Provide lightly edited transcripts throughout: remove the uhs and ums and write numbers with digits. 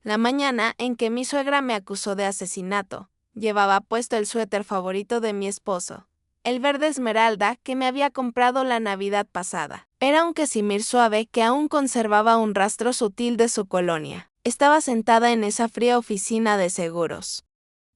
La mañana en que mi suegra me acusó de asesinato, llevaba puesto el suéter favorito de mi esposo, el verde esmeralda que me había comprado la Navidad pasada. Era un casimir suave que aún conservaba un rastro sutil de su colonia. Estaba sentada en esa fría oficina de seguros,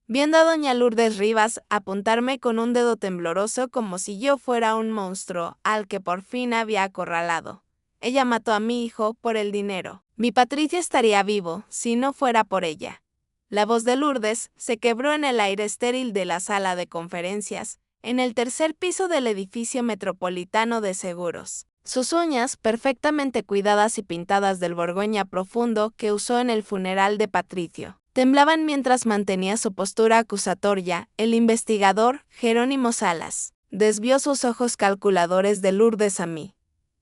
viendo a doña Lourdes Rivas apuntarme con un dedo tembloroso como si yo fuera un monstruo al que por fin había acorralado. Ella mató a mi hijo por el dinero. Mi Patricio estaría vivo si no fuera por ella. La voz de Lourdes se quebró en el aire estéril de la sala de conferencias, en el tercer piso del edificio metropolitano de seguros. Sus uñas, perfectamente cuidadas y pintadas del Borgoña profundo que usó en el funeral de Patricio, temblaban mientras mantenía su postura acusatoria. El investigador, Jerónimo Salas, desvió sus ojos calculadores de Lourdes a mí.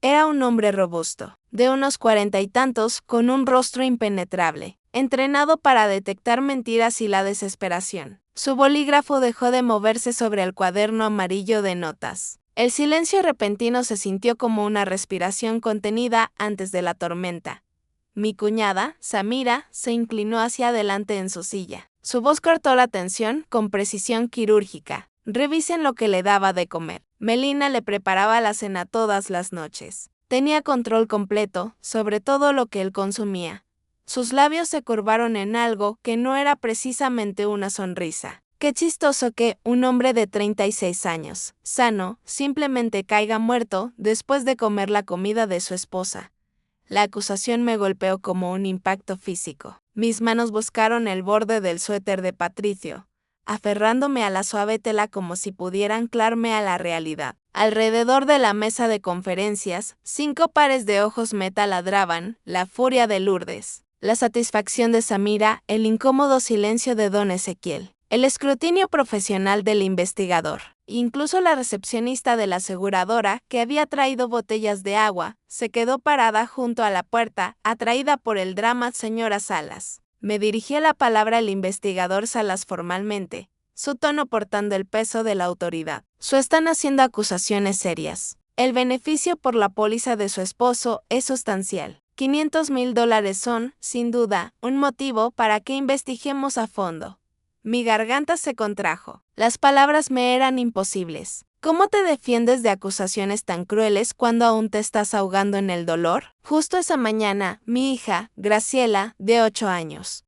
Era un hombre robusto, de unos 40 y tantos, con un rostro impenetrable, entrenado para detectar mentiras y la desesperación. Su bolígrafo dejó de moverse sobre el cuaderno amarillo de notas. El silencio repentino se sintió como una respiración contenida antes de la tormenta. Mi cuñada, Samira, se inclinó hacia adelante en su silla. Su voz cortó la tensión con precisión quirúrgica. Revisen lo que le daba de comer. Melina le preparaba la cena todas las noches. Tenía control completo sobre todo lo que él consumía. Sus labios se curvaron en algo que no era precisamente una sonrisa. Qué chistoso que un hombre de 36 años, sano, simplemente caiga muerto después de comer la comida de su esposa. La acusación me golpeó como un impacto físico. Mis manos buscaron el borde del suéter de Patricio, aferrándome a la suave tela como si pudiera anclarme a la realidad. Alrededor de la mesa de conferencias, 5 pares de ojos me taladraban, la furia de Lourdes, la satisfacción de Samira, el incómodo silencio de don Ezequiel, el escrutinio profesional del investigador. Incluso la recepcionista de la aseguradora, que había traído botellas de agua, se quedó parada junto a la puerta, atraída por el drama. Señora Salas. Me dirigía la palabra el investigador Salas formalmente, su tono portando el peso de la autoridad. Están haciendo acusaciones serias. El beneficio por la póliza de su esposo es sustancial. $500,000 son, sin duda, un motivo para que investiguemos a fondo. Mi garganta se contrajo. Las palabras me eran imposibles. ¿Cómo te defiendes de acusaciones tan crueles cuando aún te estás ahogando en el dolor? Justo esa mañana, mi hija, Graciela, de 8 años,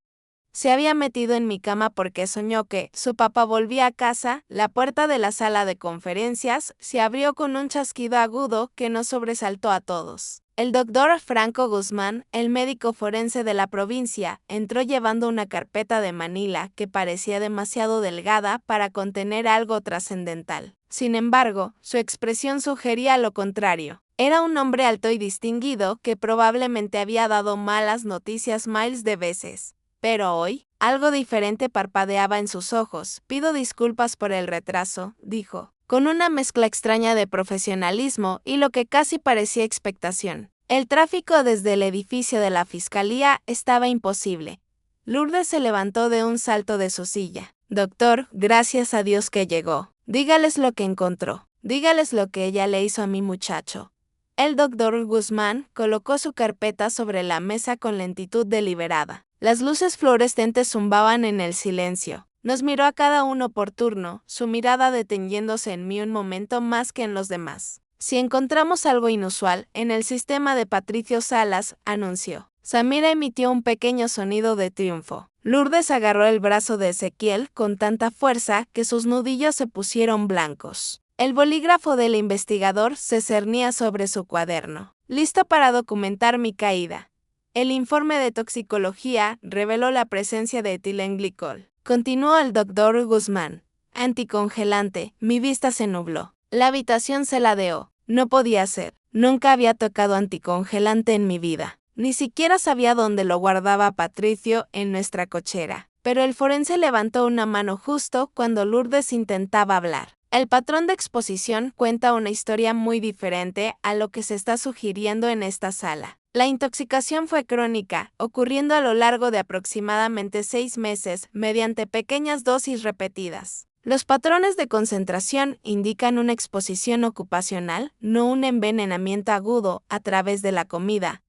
se había metido en mi cama porque soñó que su papá volvía a casa. La puerta de la sala de conferencias se abrió con un chasquido agudo que nos sobresaltó a todos. El doctor Franco Guzmán, el médico forense de la provincia, entró llevando una carpeta de Manila que parecía demasiado delgada para contener algo trascendental. Sin embargo, su expresión sugería lo contrario. Era un hombre alto y distinguido que probablemente había dado malas noticias miles de veces. Pero hoy, algo diferente parpadeaba en sus ojos. Pido disculpas por el retraso, dijo, con una mezcla extraña de profesionalismo y lo que casi parecía expectación. El tráfico desde el edificio de la fiscalía estaba imposible. Lourdes se levantó de un salto de su silla. Doctor, gracias a Dios que llegó. Dígales lo que encontró. Dígales lo que ella le hizo a mi muchacho. El doctor Guzmán colocó su carpeta sobre la mesa con lentitud deliberada. Las luces fluorescentes zumbaban en el silencio. Nos miró a cada uno por turno, su mirada deteniéndose en mí un momento más que en los demás. Si encontramos algo inusual en el sistema de Patricio Salas, anunció. Samira emitió un pequeño sonido de triunfo. Lourdes agarró el brazo de Ezequiel con tanta fuerza que sus nudillos se pusieron blancos. El bolígrafo del investigador se cernía sobre su cuaderno, listo para documentar mi caída. El informe de toxicología reveló la presencia de etilenglicol. Continuó el doctor Guzmán. Anticongelante. Mi vista se nubló. La habitación se ladeó. No podía ser. Nunca había tocado anticongelante en mi vida. Ni siquiera sabía dónde lo guardaba Patricio en nuestra cochera. Pero el forense levantó una mano justo cuando Lourdes intentaba hablar. El patrón de exposición cuenta una historia muy diferente a lo que se está sugiriendo en esta sala. La intoxicación fue crónica, ocurriendo a lo largo de aproximadamente 6 meses mediante pequeñas dosis repetidas. Los patrones de concentración indican una exposición ocupacional, no un envenenamiento agudo a través de la comida.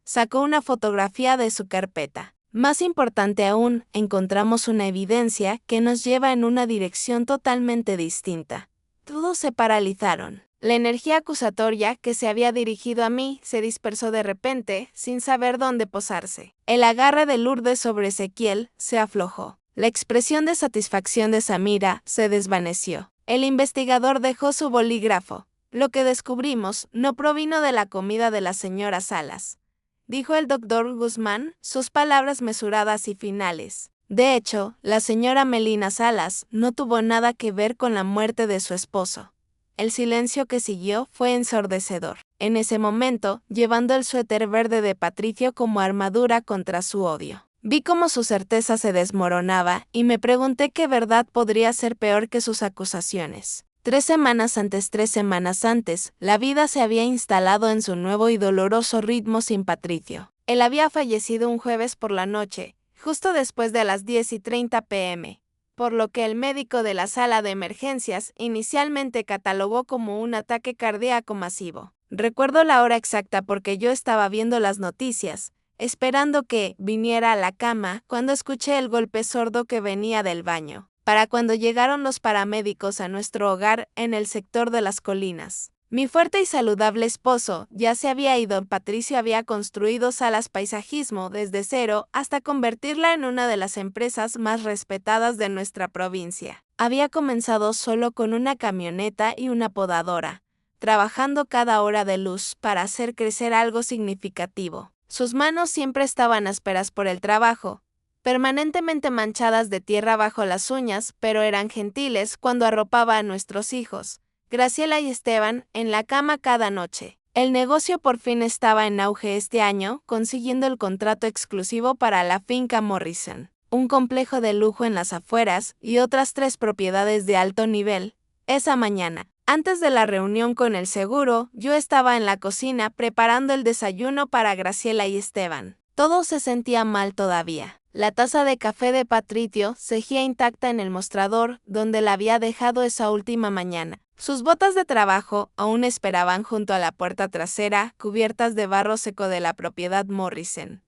Sacó una fotografía de su carpeta. Más importante aún, encontramos una evidencia que nos lleva en una dirección totalmente distinta. Todos se paralizaron. La energía acusatoria que se había dirigido a mí se dispersó de repente, sin saber dónde posarse. El agarre de Lourdes sobre Ezequiel se aflojó. La expresión de satisfacción de Samira se desvaneció. El investigador dejó su bolígrafo. Lo que descubrimos no provino de la comida de la señora Salas, dijo el doctor Guzmán, sus palabras mesuradas y finales. De hecho, la señora Melina Salas no tuvo nada que ver con la muerte de su esposo. El silencio que siguió fue ensordecedor. En ese momento, llevando el suéter verde de Patricio como armadura contra su odio, vi cómo su certeza se desmoronaba y me pregunté qué verdad podría ser peor que sus acusaciones. 3 semanas antes, la vida se había instalado en su nuevo y doloroso ritmo sin Patricio. Él había fallecido un jueves por la noche, justo después de las 10:30 p.m., por lo que el médico de la sala de emergencias inicialmente catalogó como un ataque cardíaco masivo. Recuerdo la hora exacta porque yo estaba viendo las noticias, esperando que viniera a la cama cuando escuché el golpe sordo que venía del baño. Para cuando llegaron los paramédicos a nuestro hogar en el sector de las colinas. Mi fuerte y saludable esposo ya se había ido. Patricio había construido Salas Paisajismo desde cero hasta convertirla en una de las empresas más respetadas de nuestra provincia. Había comenzado solo con una camioneta y una podadora, trabajando cada hora de luz para hacer crecer algo significativo. Sus manos siempre estaban ásperas por el trabajo, permanentemente manchadas de tierra bajo las uñas, pero eran gentiles cuando arropaba a nuestros hijos, Graciela y Esteban, en la cama cada noche. El negocio por fin estaba en auge este año, consiguiendo el contrato exclusivo para la finca Morrison, un complejo de lujo en las afueras y otras 3 propiedades de alto nivel. Esa mañana, antes de la reunión con el seguro, yo estaba en la cocina preparando el desayuno para Graciela y Esteban. Todo se sentía mal todavía. La taza de café de Patricio seguía intacta en el mostrador donde la había dejado esa última mañana. Sus botas de trabajo aún esperaban junto a la puerta trasera, cubiertas de barro seco de la propiedad Morrison.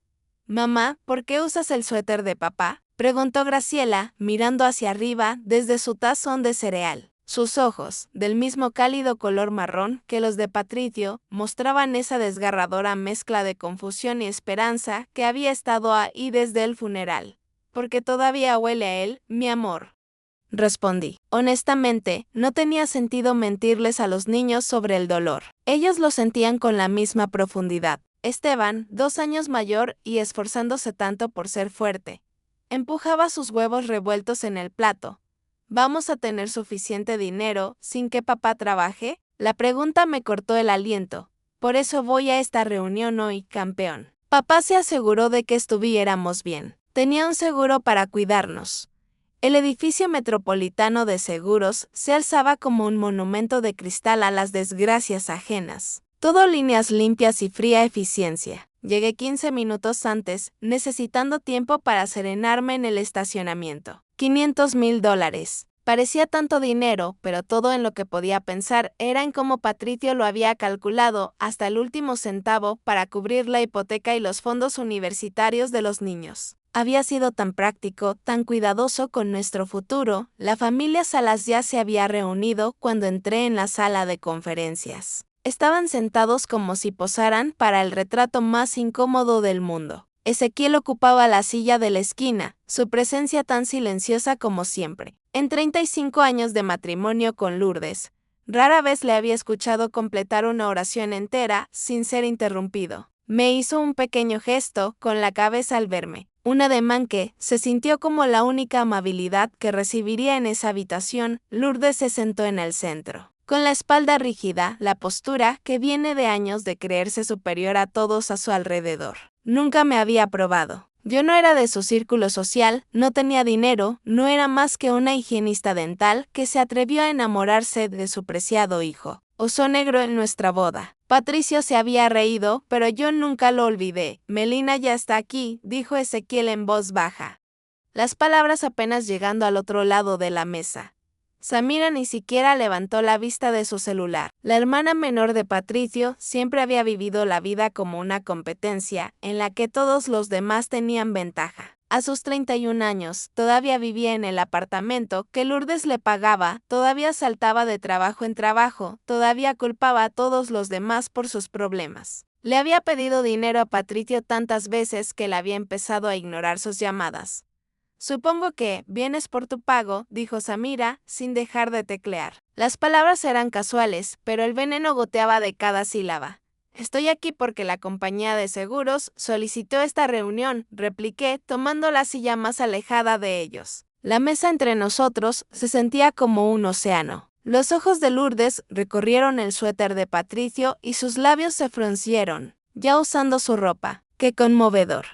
«Mamá, ¿por qué usas el suéter de papá?», preguntó Graciela, mirando hacia arriba desde su tazón de cereal. Sus ojos, del mismo cálido color marrón que los de Patricio, mostraban esa desgarradora mezcla de confusión y esperanza que había estado ahí desde el funeral. «Porque todavía huele a él, mi amor», respondí. Honestamente, no tenía sentido mentirles a los niños sobre el dolor. Ellos lo sentían con la misma profundidad. Esteban, 2 años mayor y esforzándose tanto por ser fuerte, empujaba sus huevos revueltos en el plato. ¿Vamos a tener suficiente dinero sin que papá trabaje? La pregunta me cortó el aliento. Por eso voy a esta reunión hoy, campeón. Papá se aseguró de que estuviéramos bien. Tenía un seguro para cuidarnos. El edificio metropolitano de seguros se alzaba como un monumento de cristal a las desgracias ajenas. Todo líneas limpias y fría eficiencia. Llegué 15 minutos antes, necesitando tiempo para serenarme en el estacionamiento. $500,000. Parecía tanto dinero, pero todo en lo que podía pensar era en cómo Patricio lo había calculado hasta el último centavo para cubrir la hipoteca y los fondos universitarios de los niños. Había sido tan práctico, tan cuidadoso con nuestro futuro. La familia Salas ya se había reunido cuando entré en la sala de conferencias. Estaban sentados como si posaran para el retrato más incómodo del mundo. Ezequiel ocupaba la silla de la esquina, su presencia tan silenciosa como siempre. En 35 años de matrimonio con Lourdes, rara vez le había escuchado completar una oración entera sin ser interrumpido. Me hizo un pequeño gesto con la cabeza al verme, un ademán que se sintió como la única amabilidad que recibiría en esa habitación. Lourdes se sentó en el centro, con la espalda rígida, la postura que viene de años de creerse superior a todos a su alrededor. Nunca me había probado. Yo no era de su círculo social, no tenía dinero, no era más que una higienista dental que se atrevió a enamorarse de su preciado hijo. Oso negro en nuestra boda. Patricio se había reído, pero yo nunca lo olvidé. Melina ya está aquí, dijo Ezequiel en voz baja, las palabras apenas llegando al otro lado de la mesa. Samira ni siquiera levantó la vista de su celular. La hermana menor de Patricio siempre había vivido la vida como una competencia en la que todos los demás tenían ventaja. A sus 31 años, todavía vivía en el apartamento que Lourdes le pagaba, todavía saltaba de trabajo en trabajo, todavía culpaba a todos los demás por sus problemas. Le había pedido dinero a Patricio tantas veces que le había empezado a ignorar sus llamadas. Supongo que vienes por tu pago, dijo Samira, sin dejar de teclear. Las palabras eran casuales, pero el veneno goteaba de cada sílaba. Estoy aquí porque la compañía de seguros solicitó esta reunión, repliqué, tomando la silla más alejada de ellos. La mesa entre nosotros se sentía como un océano. Los ojos de Lourdes recorrieron el suéter de Patricio y sus labios se fruncieron, ya usando su ropa. ¡Qué conmovedor!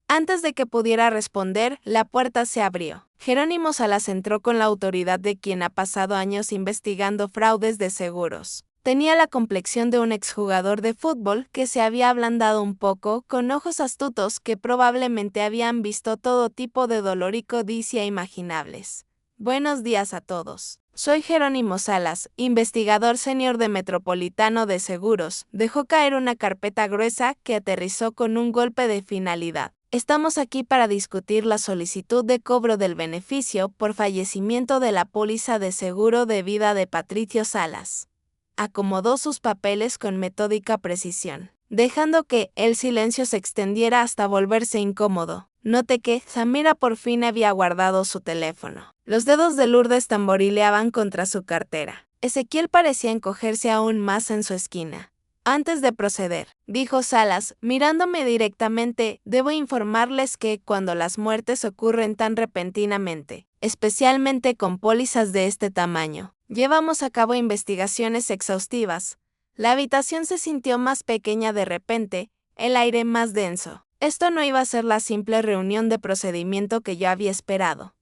Antes de que pudiera responder, la puerta se abrió. Jerónimo Salas entró con la autoridad de quien ha pasado años investigando fraudes de seguros. Tenía la complexión de un exjugador de fútbol que se había ablandado un poco, con ojos astutos que probablemente habían visto todo tipo de dolor y codicia imaginables. Buenos días a todos. Soy Jerónimo Salas, investigador senior de Metropolitano de Seguros. Dejó caer una carpeta gruesa que aterrizó con un golpe de finalidad. Estamos aquí para discutir la solicitud de cobro del beneficio por fallecimiento de la póliza de seguro de vida de Patricio Salas. Acomodó sus papeles con metódica precisión, dejando que el silencio se extendiera hasta volverse incómodo. Noté que Samira por fin había guardado su teléfono. Los dedos de Lourdes tamborileaban contra su cartera. Ezequiel parecía encogerse aún más en su esquina. Antes de proceder, dijo Salas, mirándome directamente, debo informarles que cuando las muertes ocurren tan repentinamente, especialmente con pólizas de este tamaño, llevamos a cabo investigaciones exhaustivas. La habitación se sintió más pequeña de repente, el aire más denso. Esto no iba a ser la simple reunión de procedimiento que yo había esperado.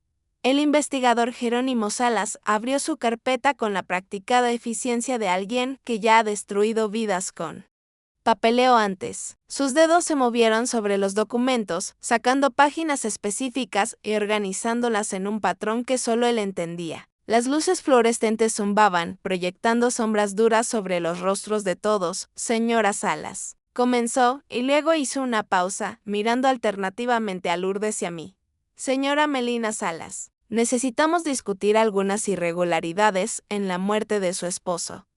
El investigador Jerónimo Salas abrió su carpeta con la practicada eficiencia de alguien que ya ha destruido vidas con papeleo antes. Sus dedos se movieron sobre los documentos, sacando páginas específicas y organizándolas en un patrón que solo él entendía. Las luces fluorescentes zumbaban, proyectando sombras duras sobre los rostros de todos. Señora Salas. Comenzó, y luego hizo una pausa, mirando alternativamente a Lourdes y a mí. Señora Melina Salas, necesitamos discutir algunas irregularidades en la muerte de su esposo.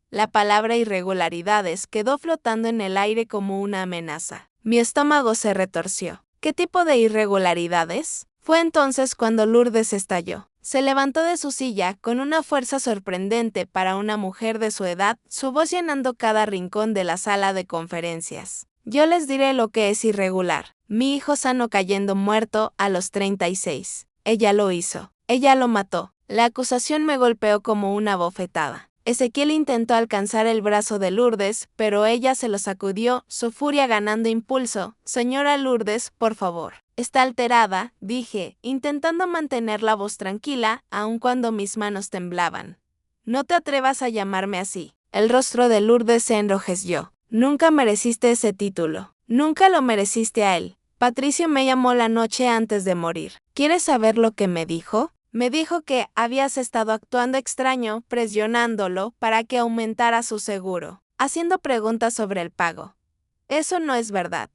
La palabra irregularidades quedó flotando en el aire como una amenaza. Mi estómago se retorció. ¿Qué tipo de irregularidades? Fue entonces cuando Lourdes estalló. Se levantó de su silla con una fuerza sorprendente para una mujer de su edad, su voz llenando cada rincón de la sala de conferencias. Yo les diré lo que es irregular. Mi hijo sano cayendo muerto a los 36. Ella lo hizo. Ella lo mató. La acusación me golpeó como una bofetada. Ezequiel intentó alcanzar el brazo de Lourdes, pero ella se lo sacudió, su furia ganando impulso. Señora Lourdes, por favor. Está alterada, dije, intentando mantener la voz tranquila, aun cuando mis manos temblaban. No te atrevas a llamarme así. El rostro de Lourdes se enrojeció. Nunca mereciste ese título. Nunca lo mereciste a él. Patricio me llamó la noche antes de morir. ¿Quieres saber lo que me dijo? Me dijo que habías estado actuando extraño, presionándolo para que aumentara su seguro, haciendo preguntas sobre el pago. Eso no es verdad.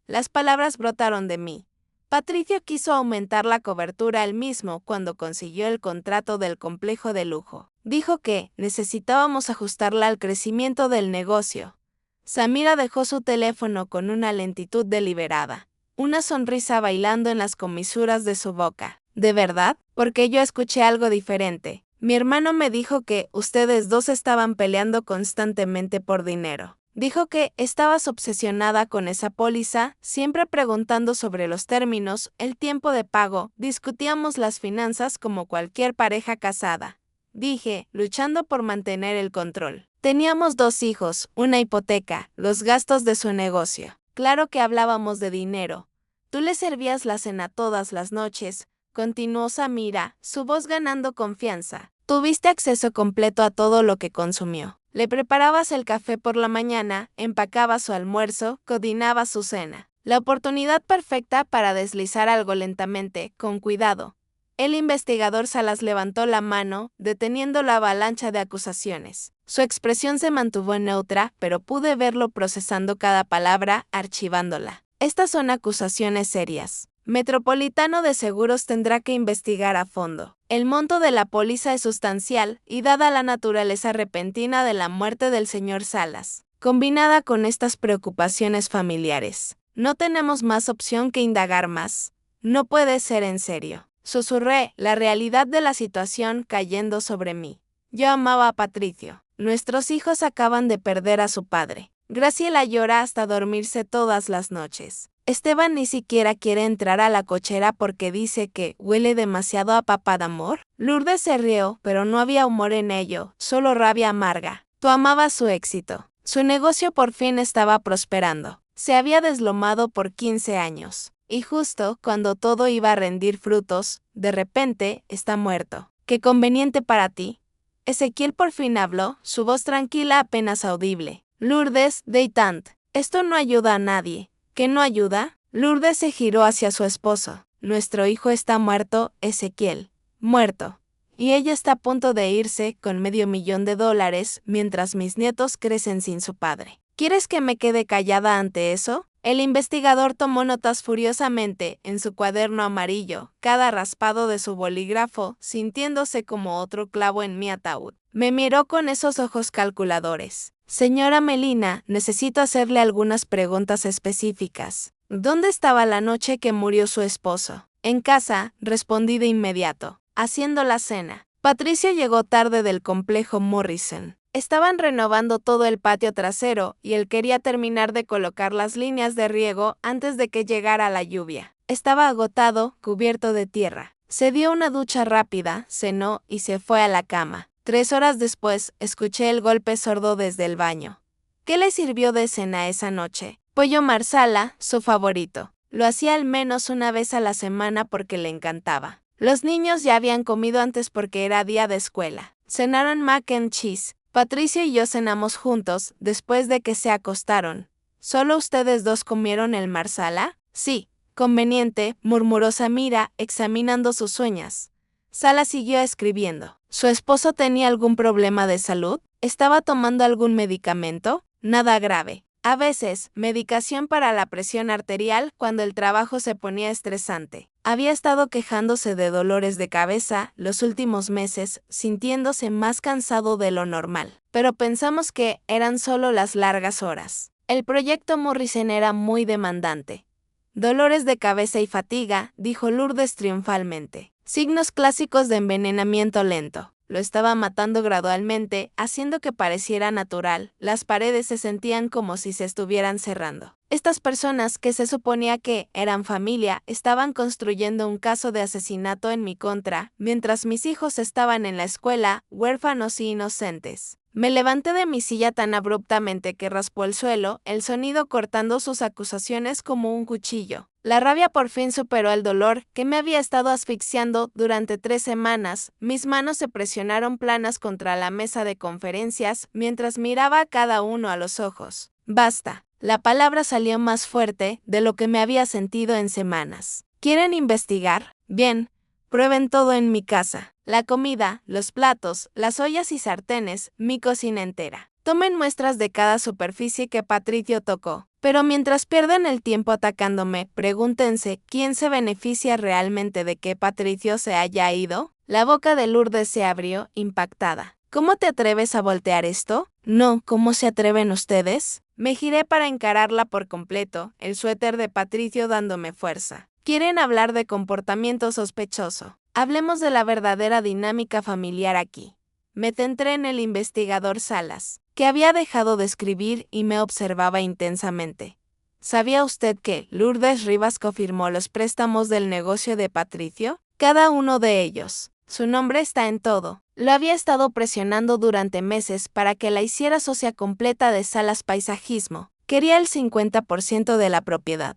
Las palabras brotaron de mí. Patricio quiso aumentar la cobertura él mismo cuando consiguió el contrato del complejo de lujo. Dijo que necesitábamos ajustarla al crecimiento del negocio. Samira dejó su teléfono con una lentitud deliberada, una sonrisa bailando en las comisuras de su boca. ¿De verdad? Porque yo escuché algo diferente. Mi hermano me dijo que ustedes dos estaban peleando constantemente por dinero. Dijo que estabas obsesionada con esa póliza, siempre preguntando sobre los términos, el tiempo de pago, discutíamos las finanzas como cualquier pareja casada. Dije, luchando por mantener el control. Teníamos 2 hijos, una hipoteca, los gastos de su negocio. Claro que hablábamos de dinero. Tú le servías la cena todas las noches, continuó Samira, su voz ganando confianza. Tuviste acceso completo a todo lo que consumió. Le preparabas el café por la mañana, empacabas su almuerzo, coordinabas su cena. La oportunidad perfecta para deslizar algo lentamente, con cuidado. El investigador Salas levantó la mano, deteniendo la avalancha de acusaciones. Su expresión se mantuvo neutra, pero pude verlo procesando cada palabra, archivándola. Estas son acusaciones serias. Metropolitano de Seguros tendrá que investigar a fondo. El monto de la póliza es sustancial y dada la naturaleza repentina de la muerte del señor Salas, combinada con estas preocupaciones familiares, no tenemos más opción que indagar más. No puede ser en serio. Susurré, la realidad de la situación cayendo sobre mí. Yo amaba a Patricio. Nuestros hijos acaban de perder a su padre. Graciela llora hasta dormirse todas las noches. Esteban ni siquiera quiere entrar a la cochera porque dice que huele demasiado a papá de amor. Lourdes se rió, pero no había humor en ello, solo rabia amarga. Tú amabas su éxito. Su negocio por fin estaba prosperando. Se había deslomado por 15 años. Y justo cuando todo iba a rendir frutos, de repente está muerto. ¡Qué conveniente para ti! Ezequiel por fin habló, su voz tranquila apenas audible. Lourdes, deitant. Esto no ayuda a nadie. ¿Qué no ayuda? Lourdes se giró hacia su esposo. Nuestro hijo está muerto, Ezequiel. Muerto. Y ella está a punto de irse con $500,000 mientras mis nietos crecen sin su padre. ¿Quieres que me quede callada ante eso? El investigador tomó notas furiosamente en su cuaderno amarillo, cada raspado de su bolígrafo, sintiéndose como otro clavo en mi ataúd. Me miró con esos ojos calculadores. Señora Melina, necesito hacerle algunas preguntas específicas. ¿Dónde estaba la noche que murió su esposo? En casa, respondí de inmediato, haciendo la cena. Patricio llegó tarde del complejo Morrison. Estaban renovando todo el patio trasero y él quería terminar de colocar las líneas de riego antes de que llegara la lluvia. Estaba agotado, cubierto de tierra. Se dio una ducha rápida, cenó y se fue a la cama. 3 horas después, escuché el golpe sordo desde el baño. ¿Qué le sirvió de cena esa noche? Pollo marsala, su favorito. Lo hacía al menos una vez a la semana porque le encantaba. Los niños ya habían comido antes porque era día de escuela. Cenaron mac and cheese. Patricio y yo cenamos juntos después de que se acostaron. ¿Solo ustedes dos comieron el marsala? Sí, conveniente, murmuró Samira, examinando sus uñas. Sala siguió escribiendo. ¿Su esposo tenía algún problema de salud? ¿Estaba tomando algún medicamento? Nada grave. A veces, medicación para la presión arterial cuando el trabajo se ponía estresante. Había estado quejándose de dolores de cabeza los últimos meses, sintiéndose más cansado de lo normal. Pero pensamos que eran solo las largas horas. El proyecto Morrison era muy demandante. Dolores de cabeza y fatiga, dijo Lourdes triunfalmente. Signos clásicos de envenenamiento lento. Lo estaba matando gradualmente, haciendo que pareciera natural. Las paredes se sentían como si se estuvieran cerrando. Estas personas, que se suponía que eran familia, estaban construyendo un caso de asesinato en mi contra, mientras mis hijos estaban en la escuela, huérfanos y inocentes. Me levanté de mi silla tan abruptamente que raspó el suelo, el sonido cortando sus acusaciones como un cuchillo. La rabia por fin superó el dolor, que me había estado asfixiando durante 3 semanas. Mis manos se presionaron planas contra la mesa de conferencias mientras miraba a cada uno a los ojos. Basta. La palabra salió más fuerte de lo que me había sentido en semanas. ¿Quieren investigar? Bien. Prueben todo en mi casa. La comida, los platos, las ollas y sartenes, mi cocina entera. Tomen muestras de cada superficie que Patricio tocó. Pero mientras pierden el tiempo atacándome, pregúntense quién se beneficia realmente de que Patricio se haya ido. La boca de Lourdes se abrió, impactada. ¿Cómo te atreves a voltear esto? No, ¿cómo se atreven ustedes? Me giré para encararla por completo, el suéter de Patricio dándome fuerza. ¿Quieren hablar de comportamiento sospechoso? Hablemos de la verdadera dinámica familiar aquí. Me centré en el investigador Salas, que había dejado de escribir y me observaba intensamente. ¿Sabía usted que Lourdes Rivas confirmó los préstamos del negocio de Patricio? Cada uno de ellos. Su nombre está en todo. Lo había estado presionando durante meses para que la hiciera socia completa de Salas Paisajismo. Quería el 50% de la propiedad.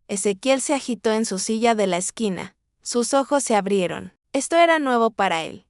Ezequiel se agitó en su silla de la esquina. Sus ojos se abrieron. Esto era nuevo para él.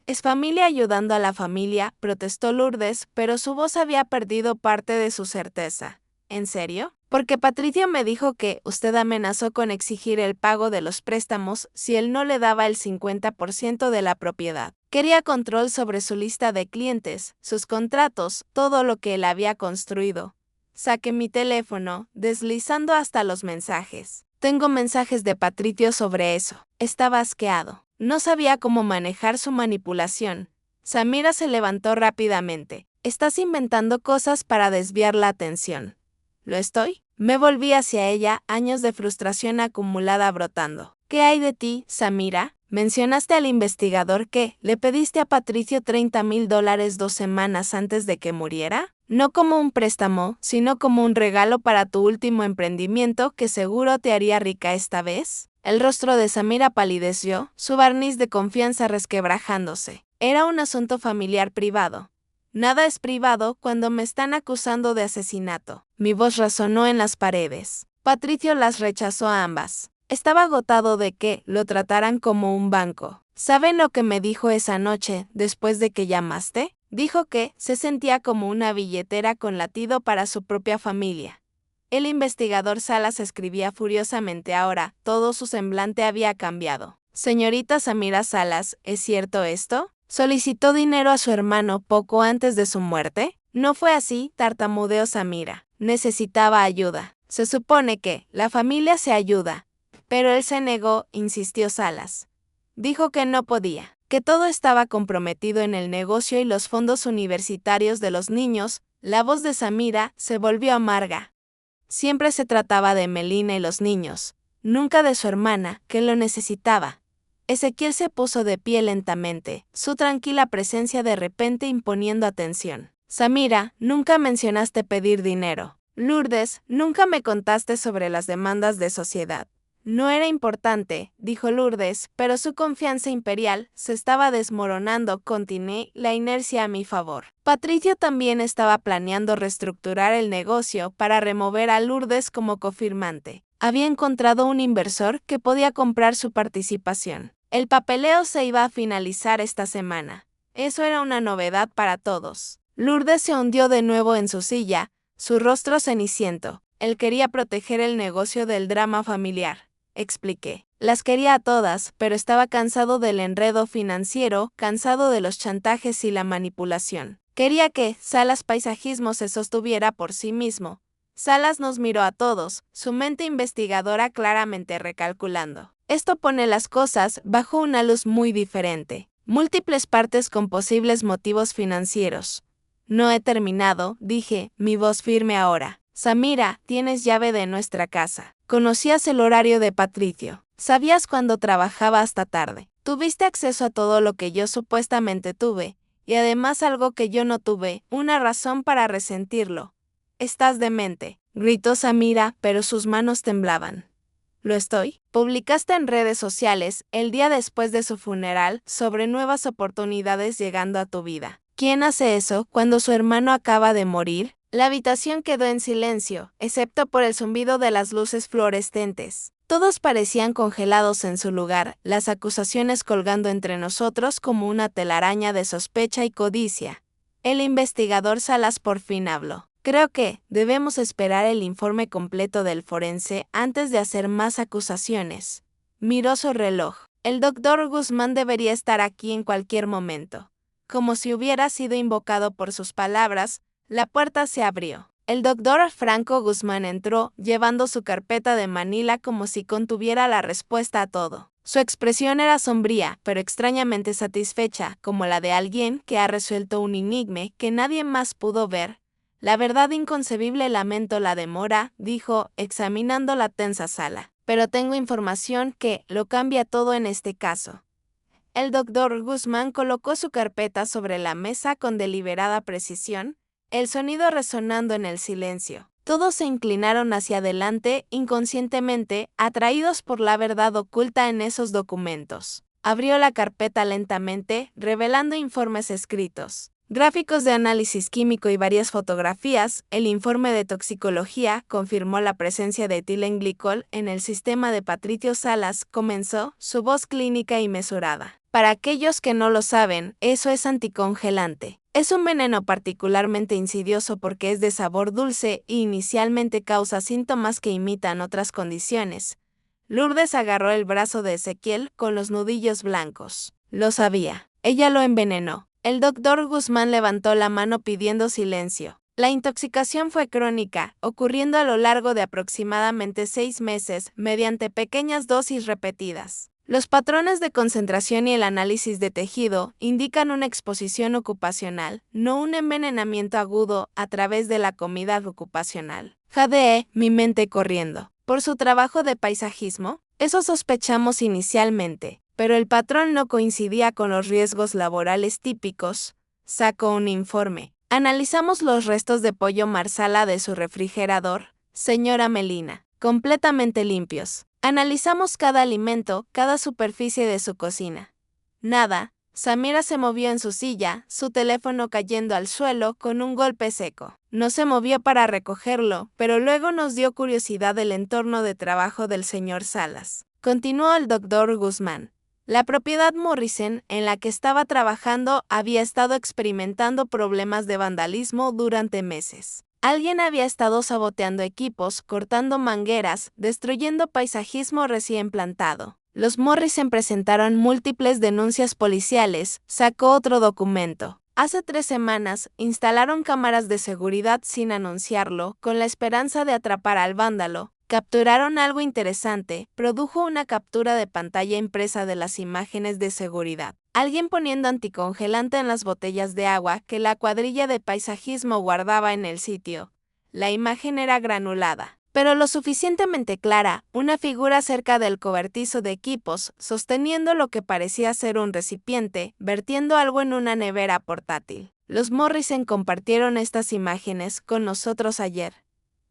Es familia ayudando a la familia, protestó Lourdes, pero su voz había perdido parte de su certeza. ¿En serio? Porque Patricio me dijo que usted amenazó con exigir el pago de los préstamos si él no le daba el 50% de la propiedad. Quería control sobre su lista de clientes, sus contratos, todo lo que él había construido. Saqué mi teléfono, deslizando hasta los mensajes. Tengo mensajes de Patricio sobre eso. Estaba asqueado. No sabía cómo manejar su manipulación. Samira se levantó rápidamente. Estás inventando cosas para desviar la atención. ¿Lo estoy? Me volví hacia ella, años de frustración acumulada brotando. ¿Qué hay de ti, Samira? Mencionaste al investigador que le pediste a Patricio $30,000 2 semanas antes de que muriera. No como un préstamo, sino como un regalo para tu último emprendimiento que seguro te haría rica esta vez. El rostro de Samira palideció, su barniz de confianza resquebrajándose. Era un asunto familiar privado. Nada es privado cuando me están acusando de asesinato. Mi voz resonó en las paredes. Patricio las rechazó a ambas. Estaba agotado de que lo trataran como un banco. ¿Saben lo que me dijo esa noche después de que llamaste? Dijo que se sentía como una billetera con latido para su propia familia. El investigador Salas escribía furiosamente ahora, todo su semblante había cambiado. Señorita Samira Salas, ¿es cierto esto? ¿Solicitó dinero a su hermano poco antes de su muerte? No fue así, tartamudeó Samira. Necesitaba ayuda. Se supone que la familia se ayuda. Pero él se negó, insistió Salas. Dijo que no podía, que todo estaba comprometido en el negocio y los fondos universitarios de los niños. La voz de Samira se volvió amarga. Siempre se trataba de Melina y los niños, nunca de su hermana, que lo necesitaba. Ezequiel se puso de pie lentamente, su tranquila presencia de repente imponiendo atención. Samira, nunca mencionaste pedir dinero. Lourdes, nunca me contaste sobre las demandas de sociedad. No era importante, dijo Lourdes, pero su confianza imperial se estaba desmoronando. Continué la inercia a mi favor. Patricio también estaba planeando reestructurar el negocio para remover a Lourdes como cofirmante. Había encontrado un inversor que podía comprar su participación. El papeleo se iba a finalizar esta semana. Eso era una novedad para todos. Lourdes se hundió de nuevo en su silla, su rostro ceniciento. Él quería proteger el negocio del drama familiar. Expliqué. Las quería a todas, pero estaba cansado del enredo financiero, cansado de los chantajes y la manipulación. Quería que Salas Paisajismo se sostuviera por sí mismo. Salas nos miró a todos, su mente investigadora claramente recalculando. Esto pone las cosas bajo una luz muy diferente. Múltiples partes con posibles motivos financieros. No he terminado, dije, mi voz firme ahora. Samira, tienes llave de nuestra casa. Conocías el horario de Patricio. Sabías cuándo trabajaba hasta tarde. Tuviste acceso a todo lo que yo supuestamente tuve, y además algo que yo no tuve, una razón para resentirlo. Estás demente, gritó Samira, pero sus manos temblaban. ¿Lo estoy? Publicaste en redes sociales, el día después de su funeral, sobre nuevas oportunidades llegando a tu vida. ¿Quién hace eso cuando su hermano acaba de morir? La habitación quedó en silencio, excepto por el zumbido de las luces fluorescentes. Todos parecían congelados en su lugar, las acusaciones colgando entre nosotros como una telaraña de sospecha y codicia. El investigador Salas por fin habló. Creo que debemos esperar el informe completo del forense antes de hacer más acusaciones. Miró su reloj. El doctor Guzmán debería estar aquí en cualquier momento. Como si hubiera sido invocado por sus palabras, la puerta se abrió. El doctor Franco Guzmán entró, llevando su carpeta de Manila como si contuviera la respuesta a todo. Su expresión era sombría, pero extrañamente satisfecha, como la de alguien que ha resuelto un enigma que nadie más pudo ver. La verdad inconcebible, lamento la demora, dijo, examinando la tensa sala. Pero tengo información que lo cambia todo en este caso. El doctor Guzmán colocó su carpeta sobre la mesa con deliberada precisión, el sonido resonando en el silencio. Todos se inclinaron hacia adelante, inconscientemente, atraídos por la verdad oculta en esos documentos. Abrió la carpeta lentamente, revelando informes escritos. Gráficos de análisis químico y varias fotografías. El informe de toxicología confirmó la presencia de etilenglicol en el sistema de Patricio Salas, comenzó, su voz clínica y mesurada. Para aquellos que no lo saben, eso es anticongelante. Es un veneno particularmente insidioso porque es de sabor dulce y inicialmente causa síntomas que imitan otras condiciones. Lourdes agarró el brazo de Ezequiel con los nudillos blancos. Lo sabía. Ella lo envenenó. El doctor Guzmán levantó la mano pidiendo silencio. La intoxicación fue crónica, ocurriendo a lo largo de aproximadamente 6 meses mediante pequeñas dosis repetidas. Los patrones de concentración y el análisis de tejido indican una exposición ocupacional, no un envenenamiento agudo a través de la comida ocupacional. Jadeé, mi mente corriendo. Por su trabajo de paisajismo, eso sospechamos inicialmente, pero el patrón no coincidía con los riesgos laborales típicos. Sacó un informe. Analizamos los restos de pollo marsala de su refrigerador, señora Melina, completamente limpios. Analizamos cada alimento, cada superficie de su cocina. Nada. Samira se movió en su silla, su teléfono cayendo al suelo con un golpe seco. No se movió para recogerlo, pero luego nos dio curiosidad el entorno de trabajo del señor Salas. Continuó el doctor Guzmán. La propiedad Morrison en la que estaba trabajando había estado experimentando problemas de vandalismo durante meses. Alguien había estado saboteando equipos, cortando mangueras, destruyendo paisajismo recién plantado. Los Morrison presentaron múltiples denuncias policiales, sacó otro documento. Hace 3 semanas, instalaron cámaras de seguridad sin anunciarlo, con la esperanza de atrapar al vándalo. Capturaron algo interesante, produjo una captura de pantalla impresa de las imágenes de seguridad. Alguien poniendo anticongelante en las botellas de agua que la cuadrilla de paisajismo guardaba en el sitio. La imagen era granulada, pero lo suficientemente clara, una figura cerca del cobertizo de equipos, sosteniendo lo que parecía ser un recipiente, vertiendo algo en una nevera portátil. Los Morrison compartieron estas imágenes con nosotros ayer.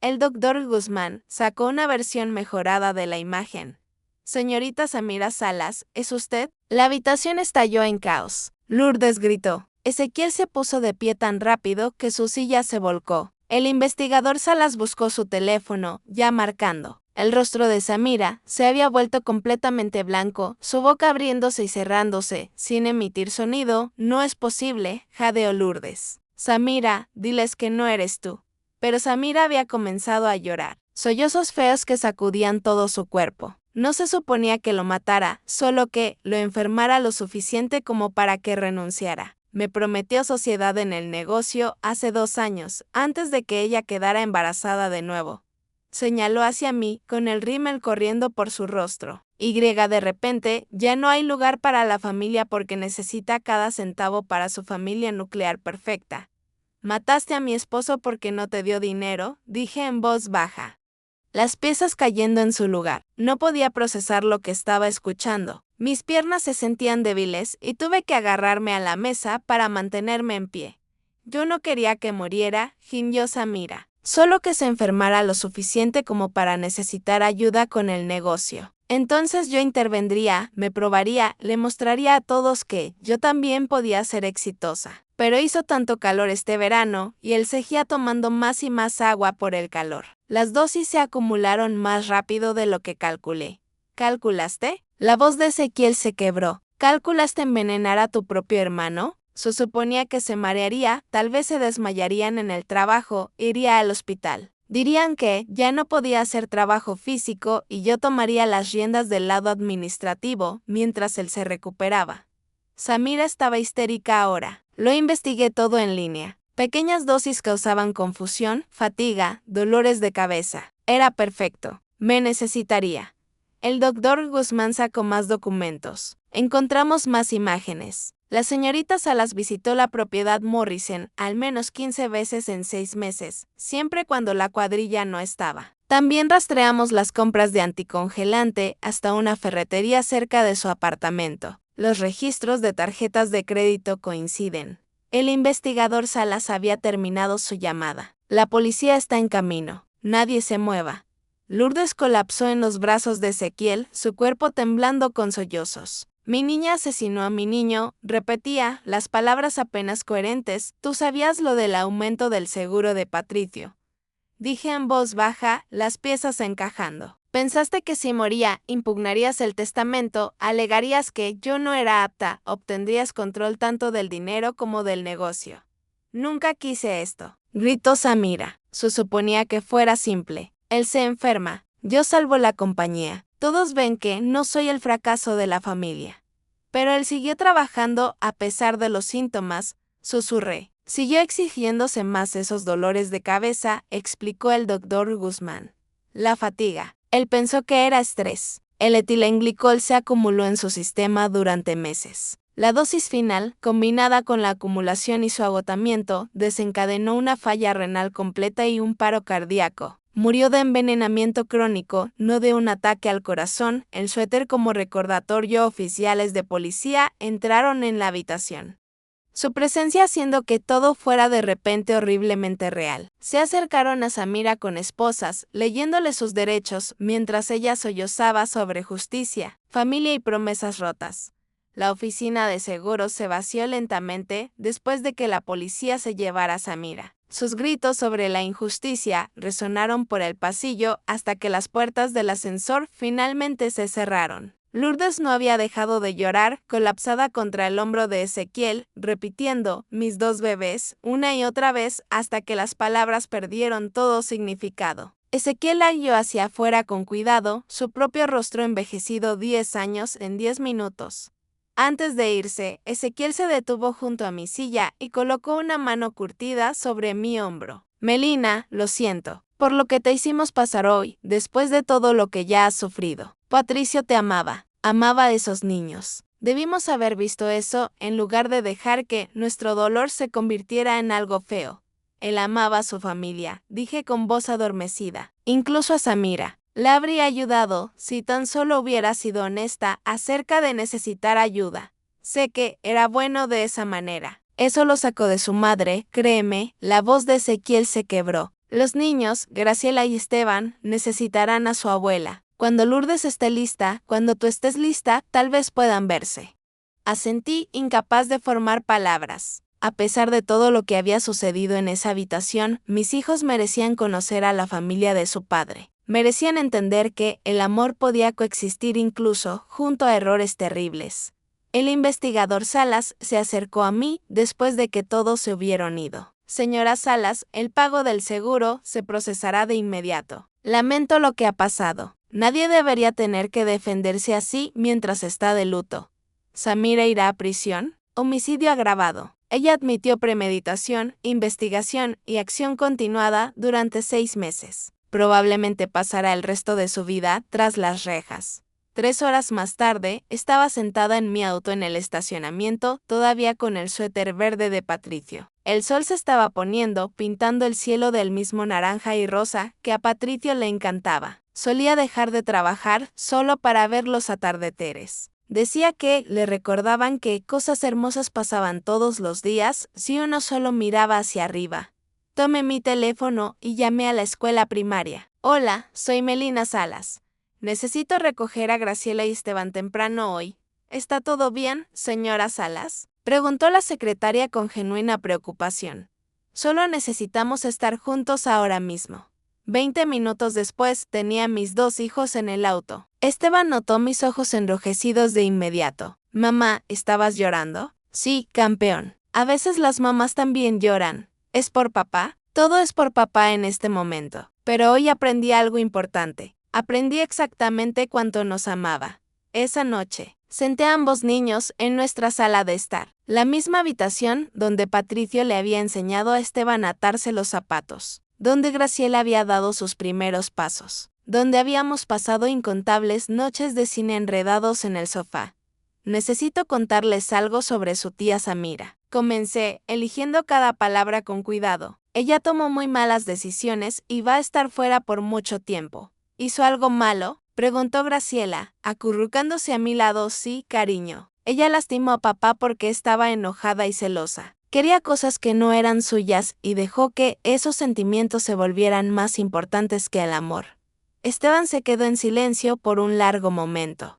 El doctor Guzmán sacó una versión mejorada de la imagen. Señorita Samira Salas, ¿es usted? La habitación estalló en caos. Lourdes gritó. Ezequiel se puso de pie tan rápido que su silla se volcó. El investigador Salas buscó su teléfono, ya marcando. El rostro de Samira se había vuelto completamente blanco, su boca abriéndose y cerrándose, sin emitir sonido. No es posible, jadeó Lourdes. Samira, diles que no eres tú. Pero Samira había comenzado a llorar. Sollozos feos que sacudían todo su cuerpo. No se suponía que lo matara, solo que lo enfermara lo suficiente como para que renunciara. Me prometió sociedad en el negocio hace 2 años, antes de que ella quedara embarazada de nuevo. Señaló hacia mí, con el rímel corriendo por su rostro. De repente, ya no hay lugar para la familia porque necesita cada centavo para su familia nuclear perfecta. Mataste a mi esposo porque no te dio dinero, dije en voz baja. Las piezas cayendo en su lugar. No podía procesar lo que estaba escuchando. Mis piernas se sentían débiles y tuve que agarrarme a la mesa para mantenerme en pie. Yo no quería que muriera, gimió Samira. Solo que se enfermara lo suficiente como para necesitar ayuda con el negocio. Entonces yo intervendría, me probaría, le mostraría a todos que yo también podía ser exitosa. Pero hizo tanto calor este verano, y él seguía tomando más y más agua por el calor. Las dosis se acumularon más rápido de lo que calculé. ¿Calculaste? La voz de Ezequiel se quebró. ¿Calculaste envenenar a tu propio hermano? Se suponía que se marearía, tal vez se desmayarían en el trabajo, iría al hospital. Dirían que ya no podía hacer trabajo físico y yo tomaría las riendas del lado administrativo mientras él se recuperaba. Samira estaba histérica ahora. Lo investigué todo en línea. Pequeñas dosis causaban confusión, fatiga, dolores de cabeza. Era perfecto. Me necesitaría. El doctor Guzmán sacó más documentos. Encontramos más imágenes. La señorita Salas visitó la propiedad Morrison al menos 15 veces en 6 meses, siempre cuando la cuadrilla no estaba. También rastreamos las compras de anticongelante hasta una ferretería cerca de su apartamento. Los registros de tarjetas de crédito coinciden. El investigador Salas había terminado su llamada. La policía está en camino. Nadie se mueva. Lourdes colapsó en los brazos de Ezequiel, su cuerpo temblando con sollozos. Mi niña asesinó a mi niño, repetía, las palabras apenas coherentes. Tú sabías lo del aumento del seguro de Patricio. Dije en voz baja, las piezas encajando. Pensaste que si moría, impugnarías el testamento, alegarías que yo no era apta, obtendrías control tanto del dinero como del negocio. Nunca quise esto, gritó Samira. Se suponía que fuera simple. Él se enferma, yo salvo la compañía. Todos ven que no soy el fracaso de la familia. Pero él siguió trabajando a pesar de los síntomas, susurré. Siguió exigiéndose más esos dolores de cabeza, explicó el doctor Guzmán. La fatiga. Él pensó que era estrés. El etilenglicol se acumuló en su sistema durante meses. La dosis final, combinada con la acumulación y su agotamiento, desencadenó una falla renal completa y un paro cardíaco. Murió de envenenamiento crónico, no de un ataque al corazón. El suéter como recordatorio. Oficiales de policía entraron en la habitación. Su presencia haciendo que todo fuera de repente horriblemente real. Se acercaron a Samira con esposas, leyéndole sus derechos, mientras ella sollozaba sobre justicia, familia y promesas rotas. La oficina de seguros se vació lentamente después de que la policía se llevara a Samira. Sus gritos sobre la injusticia resonaron por el pasillo hasta que las puertas del ascensor finalmente se cerraron. Lourdes no había dejado de llorar, colapsada contra el hombro de Ezequiel, repitiendo «mis dos bebés» una y otra vez hasta que las palabras perdieron todo significado. Ezequiel la guió hacia afuera con cuidado, su propio rostro envejecido 10 años en 10 minutos. Antes de irse, Ezequiel se detuvo junto a mi silla y colocó una mano curtida sobre mi hombro. «Melina, lo siento, por lo que te hicimos pasar hoy, después de todo lo que ya has sufrido. Patricio te amaba a esos niños. Debimos haber visto eso en lugar de dejar que nuestro dolor se convirtiera en algo feo. Él amaba a su familia», dije con voz adormecida. Incluso a Samira. La habría ayudado si tan solo hubiera sido honesta acerca de necesitar ayuda. Sé que era bueno de esa manera. Eso lo sacó de su madre, créeme. La voz de Ezequiel se quebró. Los niños, Graciela y Esteban, necesitarán a su abuela. Cuando Lourdes esté lista, cuando tú estés lista, tal vez puedan verse. Asentí, incapaz de formar palabras. A pesar de todo lo que había sucedido en esa habitación, mis hijos merecían conocer a la familia de su padre. Merecían entender que el amor podía coexistir incluso junto a errores terribles. El investigador Salas se acercó a mí después de que todos se hubieron ido. «Señora Salas, el pago del seguro se procesará de inmediato. Lamento lo que ha pasado. Nadie debería tener que defenderse así mientras está de luto. ¿Samira irá a prisión? Homicidio agravado». Ella admitió premeditación, investigación y acción continuada durante 6 meses. Probablemente pasará el resto de su vida tras las rejas. 3 horas más tarde, estaba sentada en mi auto en el estacionamiento, todavía con el suéter verde de Patricio. El sol se estaba poniendo, pintando el cielo del mismo naranja y rosa que a Patricio le encantaba. Solía dejar de trabajar solo para ver los atardeceres. Decía que le recordaban que cosas hermosas pasaban todos los días si uno solo miraba hacia arriba. Tomé mi teléfono y llamé a la escuela primaria. «Hola, soy Melina Salas. Necesito recoger a Graciela y Esteban temprano hoy. ¿Está todo bien, señora Salas?», preguntó la secretaria con genuina preocupación. «Solo necesitamos estar juntos ahora mismo». 20 minutos después tenía a mis 2 hijos en el auto. Esteban notó mis ojos enrojecidos de inmediato. «Mamá, ¿estabas llorando?». «Sí, campeón. A veces las mamás también lloran. ¿Es por papá?». «Todo es por papá en este momento. Pero hoy aprendí algo importante. Aprendí exactamente cuánto nos amaba. Esa noche, senté a ambos niños en nuestra sala de estar. La misma habitación donde Patricio le había enseñado a Esteban a atarse los zapatos. Donde Graciela había dado sus primeros pasos. Donde habíamos pasado incontables noches de cine enredados en el sofá. Necesito contarles algo sobre su tía Samira. Comencé, eligiendo cada palabra con cuidado. Ella tomó muy malas decisiones y va a estar fuera por mucho tiempo. ¿Hizo algo malo?, preguntó Graciela, acurrucándose a mi lado. «Sí, cariño. Ella lastimó a papá porque estaba enojada y celosa. Quería cosas que no eran suyas y dejó que esos sentimientos se volvieran más importantes que el amor». Esteban se quedó en silencio por un largo momento,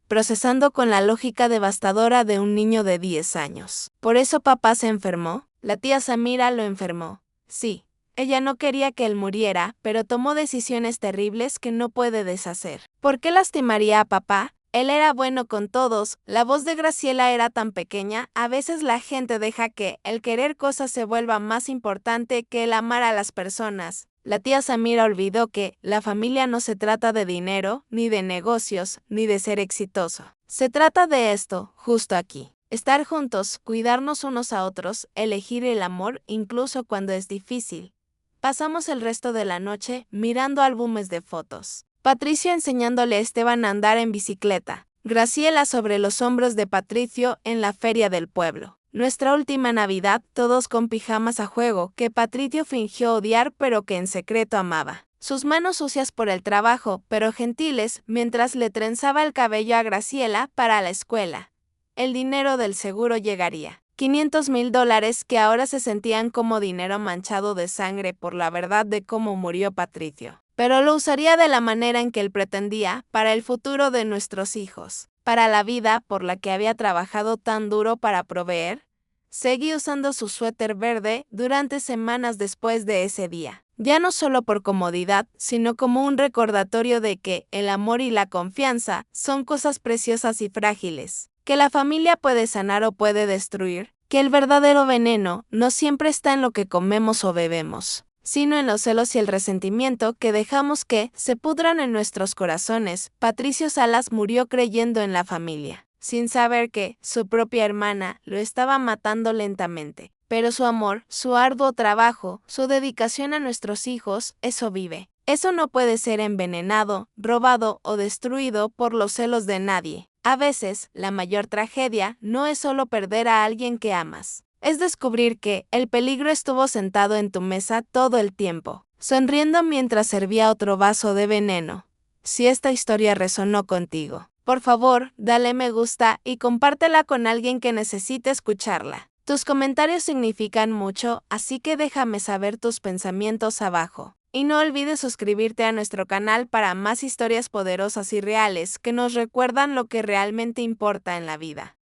procesando con la lógica devastadora de un niño de 10 años. «¿Por eso papá se enfermó? La tía Samira lo enfermó». «Sí. Ella no quería que él muriera, pero tomó decisiones terribles que no puede deshacer». «¿Por qué lastimaría a papá?», Él era bueno con todos. La voz de Graciela era tan pequeña, a veces la gente deja que el querer cosas se vuelva más importante que el amar a las personas. La tía Samira olvidó que la familia no se trata de dinero, ni de negocios, ni de ser exitoso. Se trata de esto, justo aquí. Estar juntos, cuidarnos unos a otros, elegir el amor incluso cuando es difícil. Pasamos el resto de la noche mirando álbumes de fotos. Patricio enseñándole a Esteban a andar en bicicleta. Graciela sobre los hombros de Patricio en la feria del pueblo. Nuestra última Navidad, todos con pijamas a juego, que Patricio fingió odiar pero que en secreto amaba. Sus manos sucias por el trabajo, pero gentiles, mientras le trenzaba el cabello a Graciela para la escuela. El dinero del seguro llegaría. $500,000 que ahora se sentían como dinero manchado de sangre por la verdad de cómo murió Patricio. Pero lo usaría de la manera en que él pretendía, para el futuro de nuestros hijos, para la vida por la que había trabajado tan duro para proveer. Seguí usando su suéter verde durante semanas después de ese día, ya no solo por comodidad, sino como un recordatorio de que el amor y la confianza son cosas preciosas y frágiles, que la familia puede sanar o puede destruir, que el verdadero veneno no siempre está en lo que comemos o bebemos, sino en los celos y el resentimiento que dejamos que se pudran en nuestros corazones. Patricio Salas murió creyendo en la familia, sin saber que su propia hermana lo estaba matando lentamente. Pero su amor, su arduo trabajo, su dedicación a nuestros hijos, eso vive. Eso no puede ser envenenado, robado o destruido por los celos de nadie. A veces, la mayor tragedia no es solo perder a alguien que amas. Es descubrir que el peligro estuvo sentado en tu mesa todo el tiempo, sonriendo mientras servía otro vaso de veneno. Si esta historia resonó contigo, por favor, dale me gusta y compártela con alguien que necesite escucharla. Tus comentarios significan mucho, así que déjame saber tus pensamientos abajo. Y no olvides suscribirte a nuestro canal para más historias poderosas y reales que nos recuerdan lo que realmente importa en la vida.